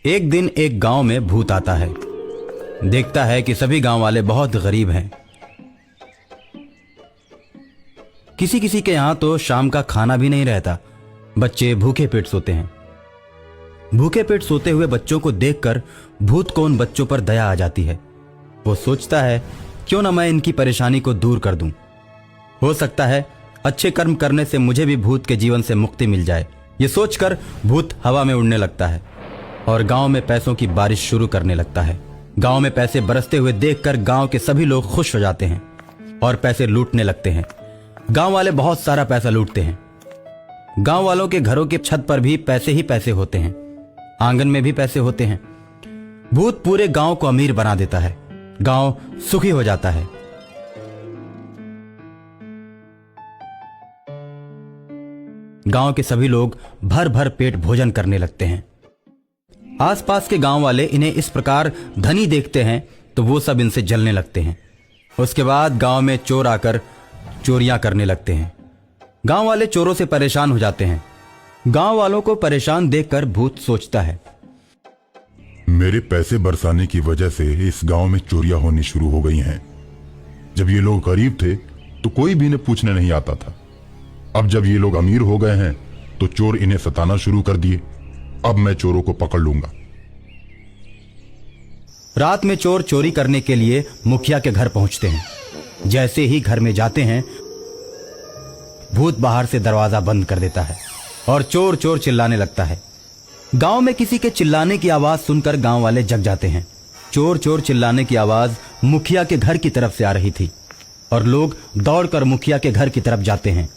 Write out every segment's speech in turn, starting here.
एक दिन एक गांव में भूत आता है। देखता है कि सभी गांव वाले बहुत गरीब हैं। किसी किसी के यहां तो शाम का खाना भी नहीं रहता। बच्चे भूखे पेट सोते हैं। भूखे पेट सोते हुए बच्चों को देखकर भूत को उन बच्चों पर दया आ जाती है। वो सोचता है क्यों ना मैं इनकी परेशानी को दूर कर दूं। हो सकता है अच्छे कर्म करने से मुझे भी भूत के जीवन से मुक्ति मिल जाए। ये सोचकर भूत हवा में उड़ने लगता है और गांव में पैसों की बारिश शुरू करने लगता है। गांव में पैसे बरसते हुए देखकर गांव के सभी लोग खुश हो जाते हैं और पैसे लूटने लगते हैं। गांव वाले बहुत सारा पैसा लूटते हैं। गांव वालों के घरों के छत पर भी पैसे ही पैसे होते हैं, आंगन में भी पैसे होते हैं। भूत पूरे गांव को अमीर बना देता है। गांव सुखी हो जाता है। गांव के सभी लोग भर भर पेट भोजन करने लगते हैं। आसपास के गांव वाले इन्हें इस प्रकार धनी देखते हैं तो वो सब इनसे जलने लगते हैं। उसके बाद गांव में चोर आकर चोरियां करने लगते हैं। गांव वाले चोरों से परेशान हो जाते हैं। गांव वालों को परेशान देखकर भूत सोचता है, मेरे पैसे बरसाने की वजह से इस गांव में चोरियां होनी शुरू हो गई हैं। जब ये लोग गरीब थे तो कोई भी इन्हें पूछने नहीं आता था। अब जब ये लोग अमीर हो गए हैं तो चोर इन्हें सताना शुरू कर दिए। अब मैं चोरों को पकड़ लूंगा। रात में चोर चोरी करने के लिए मुखिया के घर पहुंचते हैं। जैसे ही घर में जाते हैं भूत बाहर से दरवाजा बंद कर देता है और चोर चोर चिल्लाने लगता है। गांव में किसी के चिल्लाने की आवाज सुनकर गांव वाले जग जाते हैं। चोर चोर चिल्लाने की आवाज मुखिया के घर की तरफ से आ रही थी और लोग दौड़कर मुखिया के घर की तरफ जाते हैं।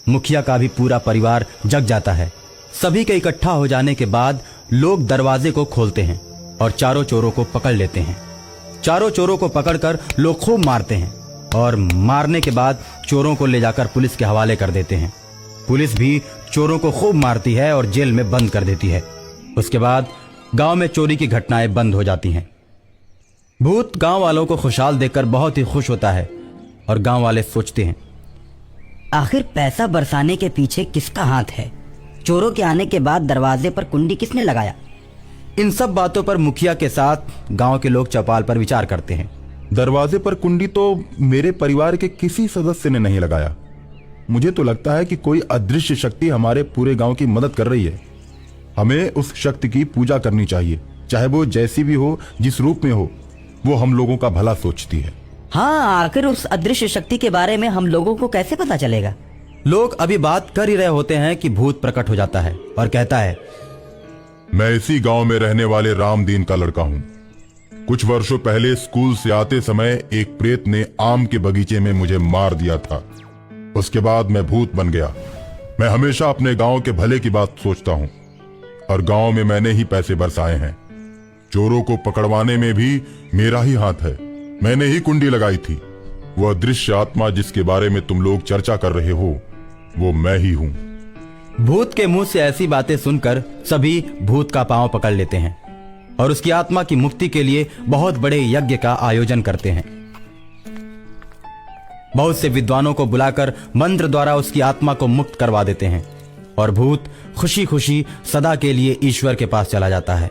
मुखिया का भी पूरा परिवार जग जाता है। सभी के इकट्ठा हो जाने के बाद लोग दरवाजे को खोलते हैं और चारों चोरों को पकड़ लेते हैं। चारों चोरों को पकड़कर लोग खूब मारते हैं और मारने के बाद चोरों को ले जाकर पुलिस के हवाले कर देते हैं। पुलिस भी चोरों को खूब मारती है और जेल में बंद कर देती है। उसके बाद गांव में चोरी की घटनाएं बंद हो जाती हैं। भूत गांव वालों को खुशहाल देखकर बहुत ही खुश होता है और गांव वाले सोचते हैं, आखिर पैसा बरसाने के पीछे किसका हाथ है? चोरों के आने के बाद दरवाजे पर कुंडी किसने लगाया? इन सब बातों पर मुखिया के साथ गांव के लोग चौपाल पर विचार करते हैं। दरवाजे पर कुंडी तो मेरे परिवार के किसी सदस्य ने नहीं लगाया। मुझे तो लगता है कि कोई अदृश्य शक्ति हमारे पूरे गांव की मदद कर रही है। हमें उस शक्ति की पूजा करनी चाहिए, चाहे वो जैसी भी हो, जिस रूप में हो। वो हम लोगों का भला सोचती है। हाँ, आखिर उस अदृश्य शक्ति के बारे में हम लोगों को कैसे पता चलेगा? लोग अभी बात कर ही रहे होते हैं कि भूत प्रकट हो जाता है और कहता है, मैं इसी गांव में रहने वाले रामदीन का लड़का हूं। कुछ वर्षों पहले स्कूल से आते समय एक प्रेत ने आम के बगीचे में मुझे मार दिया था। उसके बाद मैं भूत बन गया। मैं हमेशा अपने गांव के भले की बात सोचता हूं और गांव में मैंने ही पैसे बरसाए हैं। चोरों को पकड़वाने में भी मेरा ही हाथ है। मैंने ही कुंडी लगाई थी। वो अदृश्य आत्मा जिसके बारे में तुम लोग चर्चा कर रहे हो, वो मैं ही हूं। भूत के मुंह से ऐसी बातें सुनकर सभी भूत का पांव पकड़ लेते हैं और उसकी आत्मा की मुक्ति के लिए बहुत बड़े यज्ञ का आयोजन करते हैं। बहुत से विद्वानों को बुलाकर मंत्र द्वारा उसकी आत्मा को मुक्त करवा देते हैं और भूत खुशी खुशी सदा के लिए ईश्वर के पास चला जाता है।